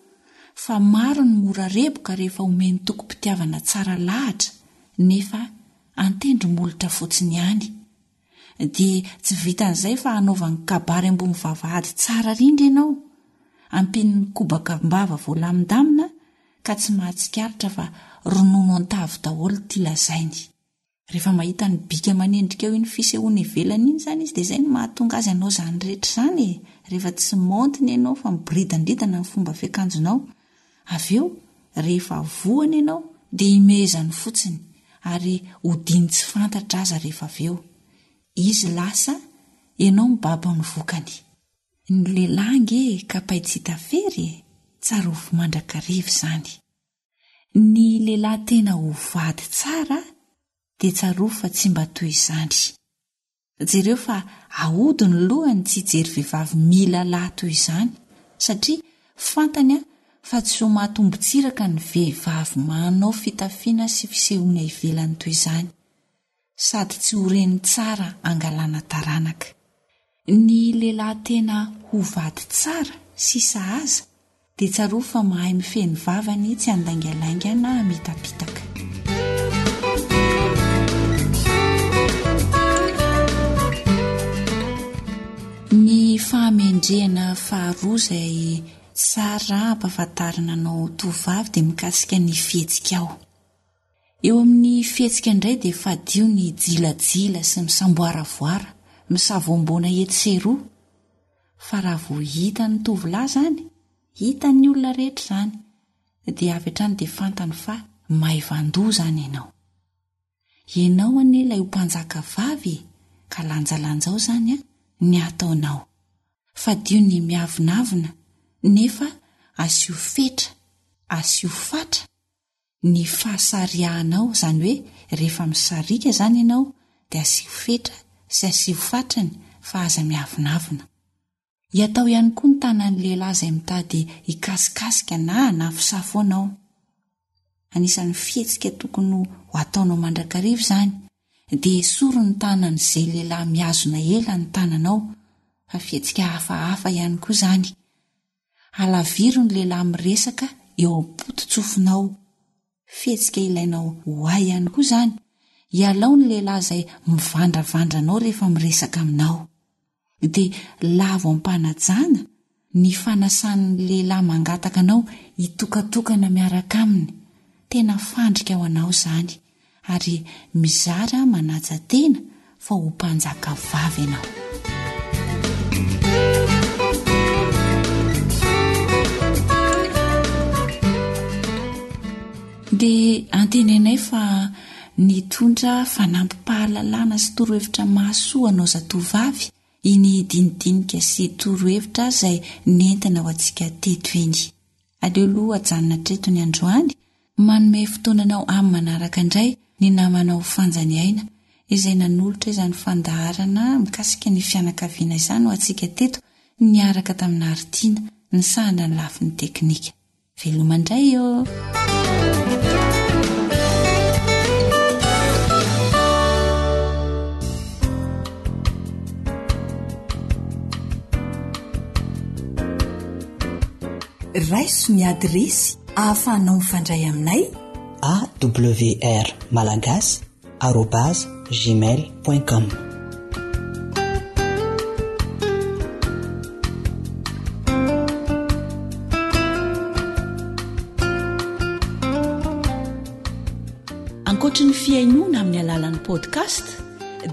Fa maro ny mora reboka rehefa omeny tokom-pitiavana tsara lahatra, nefa antendromolotra fotsiny ihany. Dia tsy vitan'izay fa hanaovany kabary ambony vavahady tsara rindra ianao. Ampin'ny kobakambava voalamindamina ka tsy mahatsikaritra fa ronono an-tavy daholo ity lazainy. Rehefa mahita ny bika manendrika eo iny fisehoana ivelany iny izany izy dia izay ny mahatonga azy anao izany rehetra izany e. Rehefa tsy montiny ianao fa miboridandridana ny fomba fiakanjonao. Avy eo rehefa voany ianao dia imezany fotsiny ary hodiny tsy fantatra aza rehefa avy eo. Izy lasa ianao mibaba ny vokany. Ny lehilahy ka paitsita fery e. Tsarovy mandrakariva izany. Ny lehilahy tena ho vady tsara dia tsarovy fa tsy mba toy izany. Jereo fa ahody ny lohany tsy hijery vehivavy mila lahy toy izany, satria fantany fa tsy ho mahatombotsiraka ny vehivavy manao fitafiana sy fisehoana ivelany toy izany, sady tsy ho reny tsara angalana taranaka. Ny lehilahy tena ho vady tsara sy sahaza dia tsarovy fa mahay mifeny vavany tsy andaingalainga na mitapitaka. Ny fahamendrehana faharoa izay tsara ampahafantarina anao tovavy dia mikasika ny fihetsika. Eo amin'ny fihetsika indray dia fadio ny jilajila sy misamboaravoara, misavoambona etseroa. Fa raha vao hita ny tovolahy izany, hita ny olona rehetra izany, dia avy hatrany dia fantany fa maivan-doha izany ianao. Ianao anie ilay ho mpanjaka vavy ka lanjalanjao izany ny ataonao. Fadio ny miavinavina, nefa asio fetra, asio fatra ny fahasariahanao, izany hoe rehefa misarika izany ianao dia asio fetra sy asio fatrany fa aza miavinavina. Hiatao ihany koa ny tanan'ny lehilahy izay mitady hikasikasika na hanafosafonao. Anisan'ny fihetsika tokony ho ataonao mandrakariva izany dia esoro ny tanan'izay lehilahy miazona ela ny tananao, fa fihetsika hafahafa ihany koa izany. Alaviro ny lehilahy miresaka eo am-pototsofinao, fihetsika ilainao hoay ihany koa izany. Hialao ny lehilahy izay mivandravandranao rehefa miresaka aminao. dia lavo am-panajana ny fanasan'ny lehilahy mangataka anao hitokatokana miaraka aminy. Tena fandrika ho anao izany ary mizara manaja tena fa ho mpanjaka vavy ianao. Dia antenenay fa nitondra fanampim-pahalalana sy torohevitra mahasoa anao zatovavy iny dinidinika sy torohevitra izay nentina ho antsika teto iny. Aleo aloha ajanona treto ny androany manome fotoananao amin'ny manaraka indray ny namanao fanjaniaina izay nanolotra izany fandaharana mikasika ny fianakaviana izany ho antsika teto niaraka tamina Aritiana ny sahana ny lafin'ny teknika. Velomandray eo. Raiso ny adresy ahafahanao mifandray aminay awr malagasy @gmail.com. Ankoatra ny fiainoana amin'ny alalan'ny podcast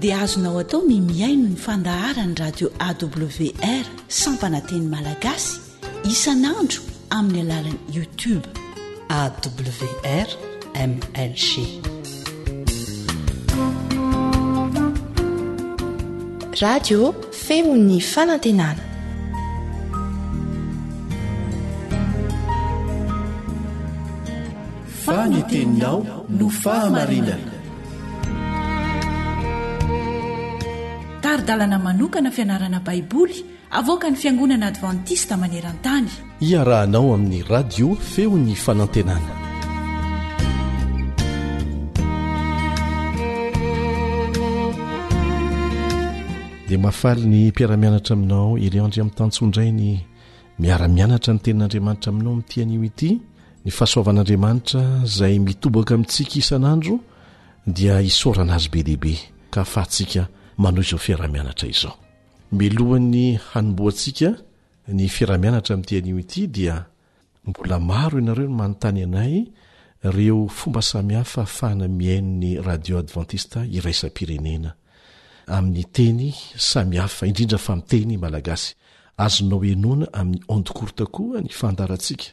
dia azonao atao ny miaino ny fandaharany radio AWR sampananteny malagasy isanandro amin'ny alalan'ny YouTube AWR MLG. Radio feon'ny fanantenana. Faniteninao no fahamarinana. Taridalana manokana fianarana baiboly avoaka ny fiangonana Adventista maneran-tany. Iarahanao amin'ny radio feon'ny fanantenana. Dia mahafaly ny mpiara-mianatra aminao Eliandry amin'ny tantsondray ny miara-mianatra ny tenin'Andriamanitra aminao amin'itian'io ity. Ny fahasoavan'Andriamanitra izay mitobaka amintsika isan'andro dia isaorana azy be dehibe ka ahafahantsika manao izao fiara-mianatra izao. Milohan'ny hanomboantsika ny fiara-mianatra amin'itian'io ity dia mbola maro ianareo no manontany anay ireo fomba samihafa ahafahana miaino ny radio Adventista iraisam-pirenena amin'ny teny samihafa indrindra fa amin'ny teny malagasy. Azonao enona amin'ny onde courte koa ny fandarantsika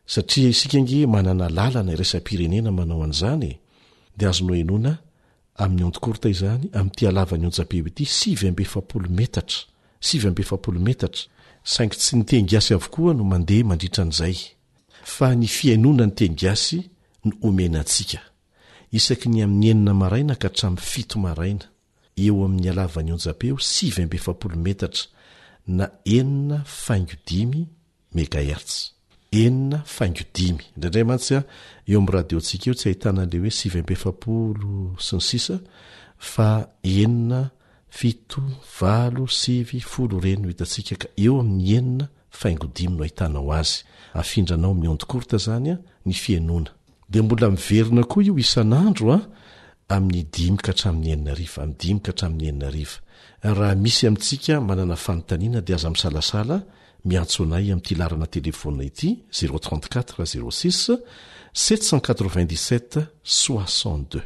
satria isika nge manana lalana iraisam-pirenena manao an'izany dia azonao enona amin'ny onde courte izany amin'ity halavany onjapeo ity 770 metatra 770 metatra saingy tsy ny tengasy avokoa no mandeha mandritra an'izay fa ny fiainona ny tengasy no omenantsika isaky ny amin'ny enina maraina ka hatramin'ny 7 maraina eo amin'ny halavany onjapeo 770 metatra na 4.5 megahertz 4.5 indraindray mantsy eo amin'ny radiontsika eo tsy ahitana le hoe 770 sy ny sisa fa 4.770 reny no hitantsika ka eo amin'ny 4.5 no ahitanao azy afindranao amin'ny onde courte zany ny fiainona dia mbola miverina koa io isan'andro amin'ny 5 ka hatramin'ny 9 amin'ny 5 ka hatramin'ny 9 raha misy amintsika manana fanontaniana dia aza misalasala miantso anay amin'ity larana telefona ity 034 06 797 62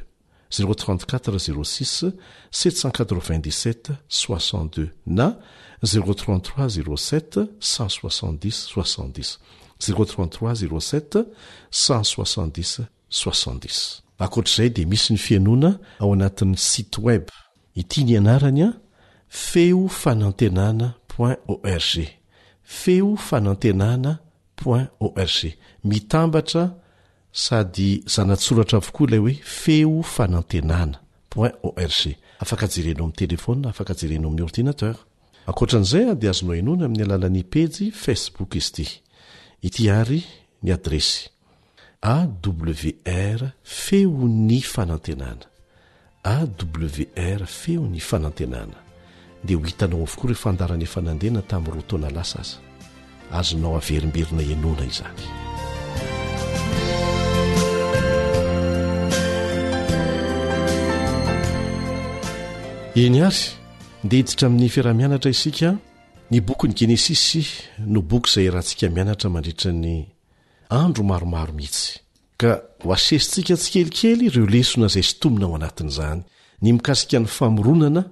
034 06 797 62 na 033 07 170 70 033 07 170 70. Akoatr'izay dia misy ny fianona ao anatin'ny site web ity ny anarany feofanantenana.org feofanantenana.org mitambatra sady zanatsoratra avokoa ilay hoe feofanantenana.org afaka jerenao amin'ny telefona afaka jerenao amin'ny ordinateur. Akoatran'izay dia azonao enona amin'ny alalan'ny pejy Facebook izy ity ary ny adresy AWR feon'ny fanantenana AWR feon'ny fanantenana dia ho hitanao avokoa rehefa andarana efa nandena tamin'ny roa taona lasa aza azonao averimberina enona izany. Eny ary dia hiditra amin'ny fiaramianatra isika ny boky ny genesisy no boky izay rahantsika mianatra mandritra ny andro maromaro mihitsy ka ho asesitsika tsikelikely ireo lesona izay sitomina ao anatin'izany ny mikasika ny famoronana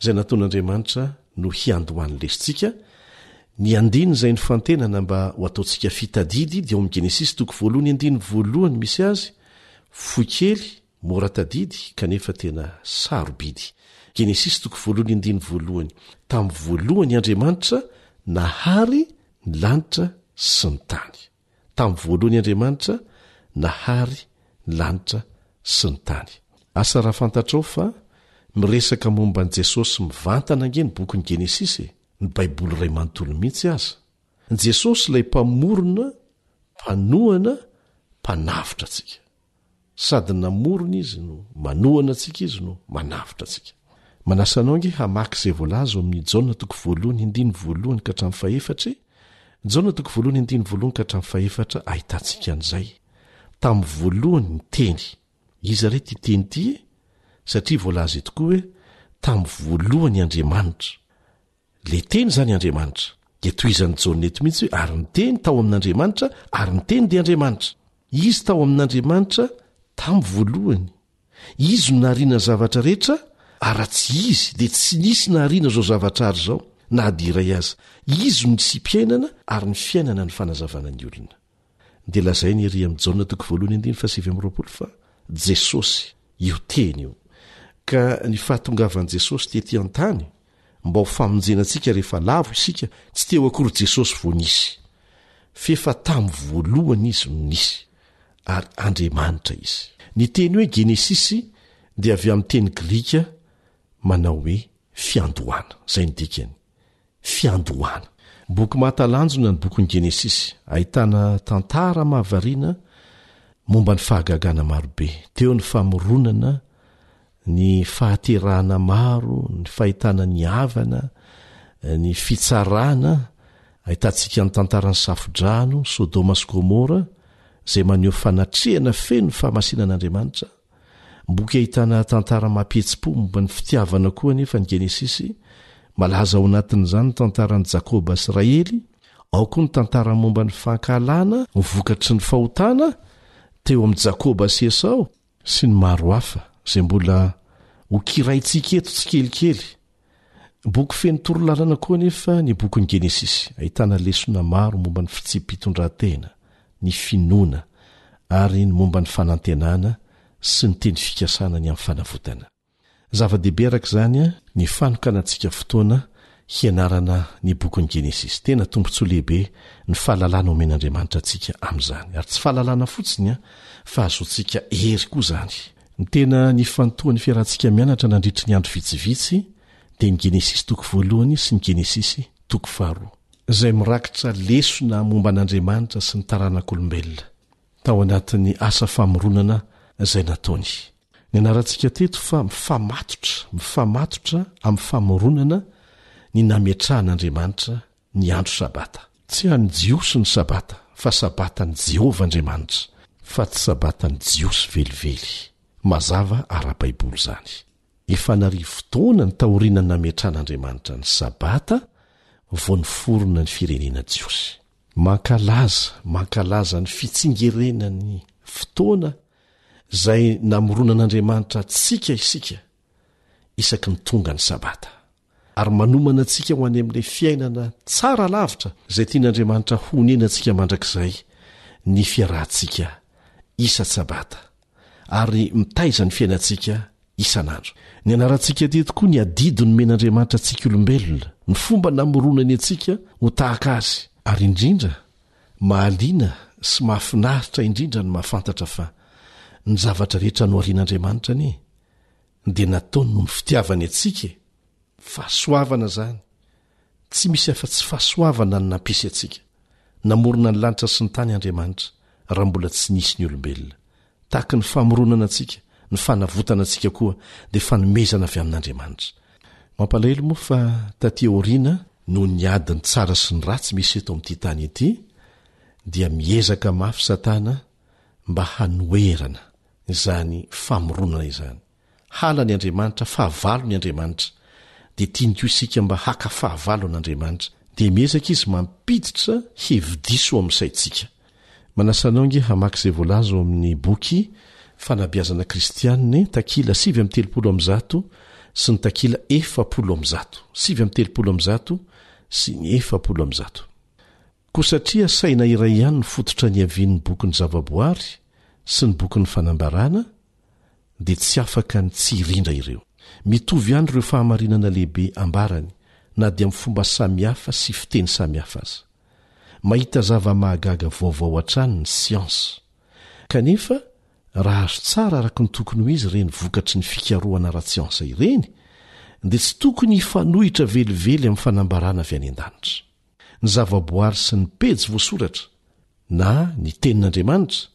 izay nataon'andriamanitra no hiandohan'ny lesitsika ny andiny izay ny fantenana mba ho ataontsika fitadidy dia ao amin'ny genesisy toko 1:1 misy azy foikely mora tadidy kanefa tena sarobidy. Genesisy toko 1:1 tamin'ny voalohany Andriamanitra nahary ny lanitra sy ny tany. Tamin'ny voalohany Andriamanitra nahary ny lanitra sy ny tany. Asa raha fantatrao fa miresaka momba n' Jesosy mivantana ange ny boky ny Genesisy, ny Baiboly ray manontolo mihitsy aza. N Jesosy ilay mpamorona, mpanohana, mpanavitra atsika. Sady namorona izy no manohana atsika izy no manavitra atsika. Manasanao ange hamaky izay voalaza amin'ny Jaona toko 1:1 ka hatramin'ny 4. Jaona toko 1:1 ka hatramin'ny 4 ahitantsika an'izay. Tamin'ny voalohany ny teny. Iza re ty teny ty satria voalaza tokoa hoe tamin'ny voalohany Andriamanitra. Le teny zany Andriamanitra. Dia toizan'ny Jaona eto mihitsy hoe ary ny teny tao amin'Andriamanitra ary ny teny dia Andriamanitra. Izy tao amin'Andriamanitra tamin'ny voalohany. Izy no nahariana zavatra rehetra ary tsy izy dia tsy nisy nahariana zao zavatra ary zao na adiray aza. Izy no sy mpiainana ary ny fiainana ny fanazavana ny olona. Dia lazay ny ery amin'ny Jaona toko 1:7 fa Jesosy io teny io. Ka ny fahatongavan'i Jesosy tetỳ an-tany mba ho famonjenantsika rehefa lavo isika tsy teo akory Jesosy vo nisy. Fefa tamin'ny voalohany izy no nisy ary Andriamanitra izy. Ny teny hoe Genesisy dia avy amin'ny teny Grika manao hoe fiandohana. Zay ny dikany. Fiandohana. Boky mahatalanjona ny boky ny Genesisy. Ahitana tantara mahavariana momba ny fahagagana marobe. Teo ny famoronana, ny fahaterahana maro, ny fahitana ny havana, ny fitsarana. Ahitantsika ny tantaran'ny Safodrano, Sodoma sy Gomora, izay maneho fanatrehana feno ny fahamasinan'Andriamanitra. Boky ahitana tantara mampihetsi-po momba ny fitiavana koa nefa ny Genesisy. Malaza ao anatin'izany ny tantaran'i Jakoba sy Israely. Ao koa ny tantara momba ny fankalana, ny vokatry ny fahotana teo amin'ny Jakoba sy Esau sy ny maro hafa izay mbola ho kiraintsika eto tsikelikely. Boky feno torolalana koa nefa ny boky ny Genesisy. Ahitana lesona maro momba ny fitsim-pitondran-tena, ny finoana ary ny momba ny fanantenana sy ny teny fikasana ny amin'ny fanavotana. Zava-dehibe araka izany ny fanokanantsika fotoana hianarana ny boky ny Genesisy. Tena tombontsoa lehibe ny fahalalana omen'Andriamanitra antsika amin'izany. Ary tsy fahalalana fotsiny fa azoantsika hery koa izany. Ny tena ny fantohan'ny fiarahantsika mianatra nandritry ny andro vitsivitsy dia ny Genesisy toko 1 sy ny Genesisy toko 2 izay mirakitra lesona momba an'Andriamanitra sy ny taranak'olombelona tao anatin'ny asa famoronana izay nataony. Ny anarantsika teto fa mifamatotra amin'ny famoronana ny nametrahan'Andriamanitra ny andro sabata. Tsy any jiosy ny sabata fa sabata ny Jehovah Andriamanitra, fa tsy sabata ny jiosy velively. Mazava ara-Baiboly zany. Efa narivo fotoana ny taorianany nametrahan'Andriamanitra ny sabata vao niforona ny firenena jiosy. Mankalaza ny fitsingerenany fotoana izay namoronan'Andriamanitra tsika isika isaky ny tonga ny sabata. Ary manomana antsika ho any amin'ilay fiainana tsara lavitra izay tian'Andriamanitra honena antsika mandrakizay ny fiarahantsika isa-sabata ary mitaiza ny fiainantsika isan'andro. Ny anarantsika teto koa ny adido ny men'Andriamanitra antsika olombelona, ny fomba namoronany antsika ho tahaka azy. Ary indrindra mahaliana sy mahafinaritra indrindra ny mahafantatra fa ny zavatra rehetra no arian'Andriamanitra ani dia nataony no ny fitiavany antsika. Fahasoavana zany. Tsy misy afa-tsy fahasoavana ny nampisy antsika. Namorona ny lanitra sy ny tany Andriamanitra raha mbola tsy nisy ny olombelona. Tahaka ny famoronana antsika, ny fanavotana antsika koa dia fanomezana avy amin'Andriamanitra. Mampalahelo moa fa taty aoriana no ny adiny tsara sy ny ratsy misy eto amin'ity tany ity dia miezaka mafy Satana mba hanoerana izany famoronana izany. Hala ny Andriamanitra, fahavalo ny Andriamanitra dia tianyko isika mba haka fahavalo an'andriamanitra dia miezaka izy mampiditra hevi-diso amin'saintsika. Manasanao hamaky izay voalaza ao amin'ny boky fanabeazana kristianiny takila 7:30 sy ny takila 7:10 sy ny 7:10. Koa satria saina iray ihany ny fototra ny avian'ny boky ny zavaboary sy ny boky ny fanambarana dia tsy afaka ny tsy irindra ireo. Mitovy ihany ireo fahamarinana lehibe ambarany na dia amin'ny fomba samihafa sy fiteny samihafa aza. Mahita zava-mahagaga vaovao hatrany ny siansa. Kanefa raha azo tsara araka ny tokony ho izy ireny vokatry ny fikarohana ara-tsiansa ireny, dia tsy tokony hifanohitra velively amin'ny fanambarana avy any an-danitra. Ny zavaboary sy ny pejy voasoratra na ny tenin'Andriamanitra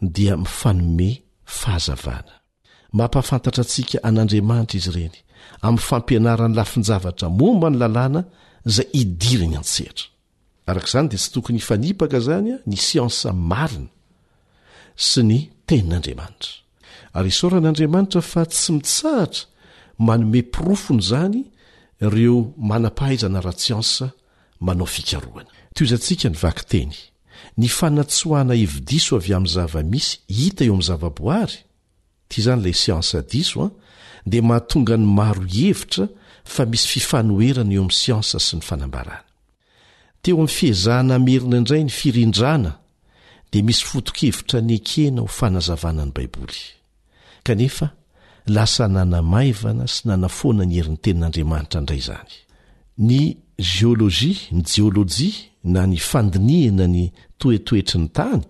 dia mifanome fahazavana. Mampafantatra antsika an'Andriamanitra izy ireny amin'ny fampianarany lafin-javatra momba ny lalàna izay idiriny an-tsehatra. Arak'izany dia tsy tokony hifanipaka zany ny siansa marina sy ny tenin'Andriamanitra. Ary isaoran'Andriamanitra fa tsy mitsahatra manome pirofony zany ireo manam-pahaizana ara-tsiansa manao fikarohana. Toizantsika ny vaky teny. Ny fanatsoahana hevi-diso avy amin'ny zava-misy hita eo amin'ny zavaboary. Ty zany ilay siansa diso dia mahatonga ny maro hevitra fa misy fifanoherana eo amin'ny siansa sy ny fanambarana. Teo amin'ny fiezahana merina indray ny firindrana dia misy foto-kevitra ny ekena ho fanazavana ny Baiboly. Kanefa lasa nanamaivana sy nanafoana ny herin'ny tenin'Andriamanitra indray zany. Ny geolojia, ny jeolojia na ny fandiniana ny toetoetry ny tany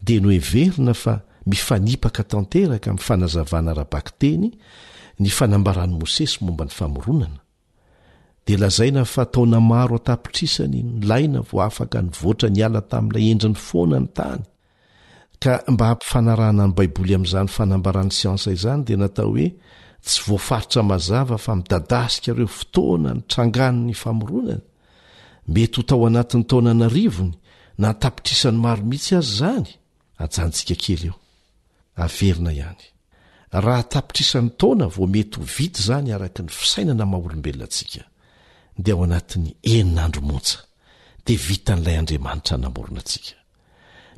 dia noheverina fa mifanipaka tanteraka amin'ny fanazavana ara-bakteny ny fanambaran'i Mosesy momba ny famoronana. Dia lazaina fa taona maro atapitrisany nylaina vo afaka nyvoatra ny ala tamin'ilay endriny foana ny tany. Ka mba hampifanarahana ny Baiboly amin'izany fanambarany siansa izany dia natao hoe tsy voafaritra mazava fa midadasika ireo fotoana ny trangan'ny famoronana. Mety ho tao anatin'ny taona narivony na tapitrisany maro mihitsy azy zany. Ajantsika kely eo. Averina ihany. Raha tapitrisany taona vo mety ho vita zany araka ny fisainana maha-olombelona antsika, dia ao anatin'ny 9 andro monja dia vita n'ilay Andriamanitra namorona antsika.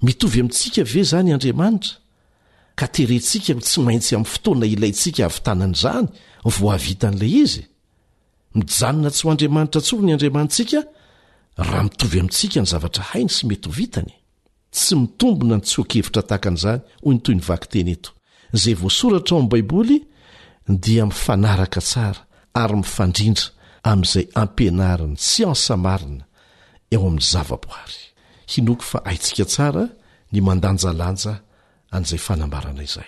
Mitovy amintsika ve zany Andriamanitra? Ka terentsika tsy maintsy amin'ny fotoana ilayntsika avitanan'izany vo havita n'ilay izy. Mijanona tsy ho Andriamanitra tsoro ny Andriamanitsika raha mitovy amintsika ny zavatra hainy sy mety ho vitany. Tsy mitombona ny tsoakevitra tahakan'izany hoy ny toy ny vaky teny eto. Izay voasoratra ao amin'ny Baiboly dia mifanaraka tsara ary mifandrindra amin'izay ampianarany siansa marina eo amin'ny zavaboary. Hinoko fa haitsika tsara ny mandanjalanja an'izay fanambarana izay.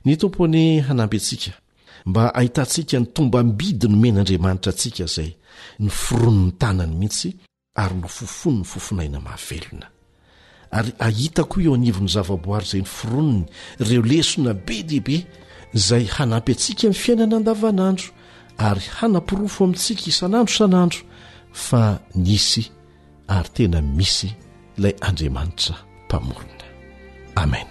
Ny tompony hanamby antsika mba ahitantsika ny tomba mbidy no men'Andriamanitra antsika izay ny foron'ny tanany mihitsy ary no fofony ny fofonaina mahavelona. Ary ahita koa eo anivon'ny zavaboary izay ny foroniny ireo lesona be dehibe izay hanampy antsika amin'ny fiainana andavanandro ary hanapirofo amintsika isanandro sanandro fa nisy ary tena misy ilay Andriamanitra mpamorona. Amen.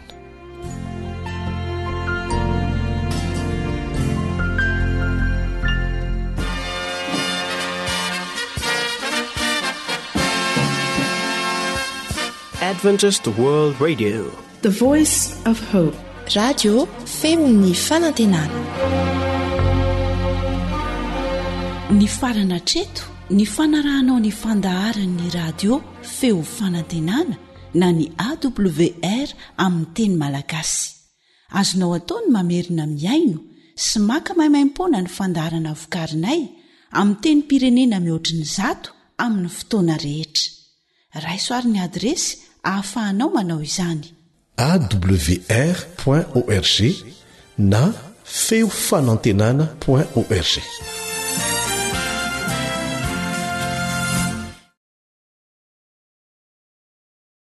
Adventist World Radio, the voice of hope. Radio feony fanantenana. Ny farana treto ny fanarahanao ny fandaharan'ny radio feo fanantenana na ny AWR amin'ny teny malagasy. Azonao ataony mamerina miaino sy maka maimaim-pona ny fandaharana vokarinay amin'ny teny pirenena mihoatriny 100 amin'ny fotoana rehetra. Raisoaryn'ny adresy ahafahanao manao izany. awr.org na feofanantenana.org.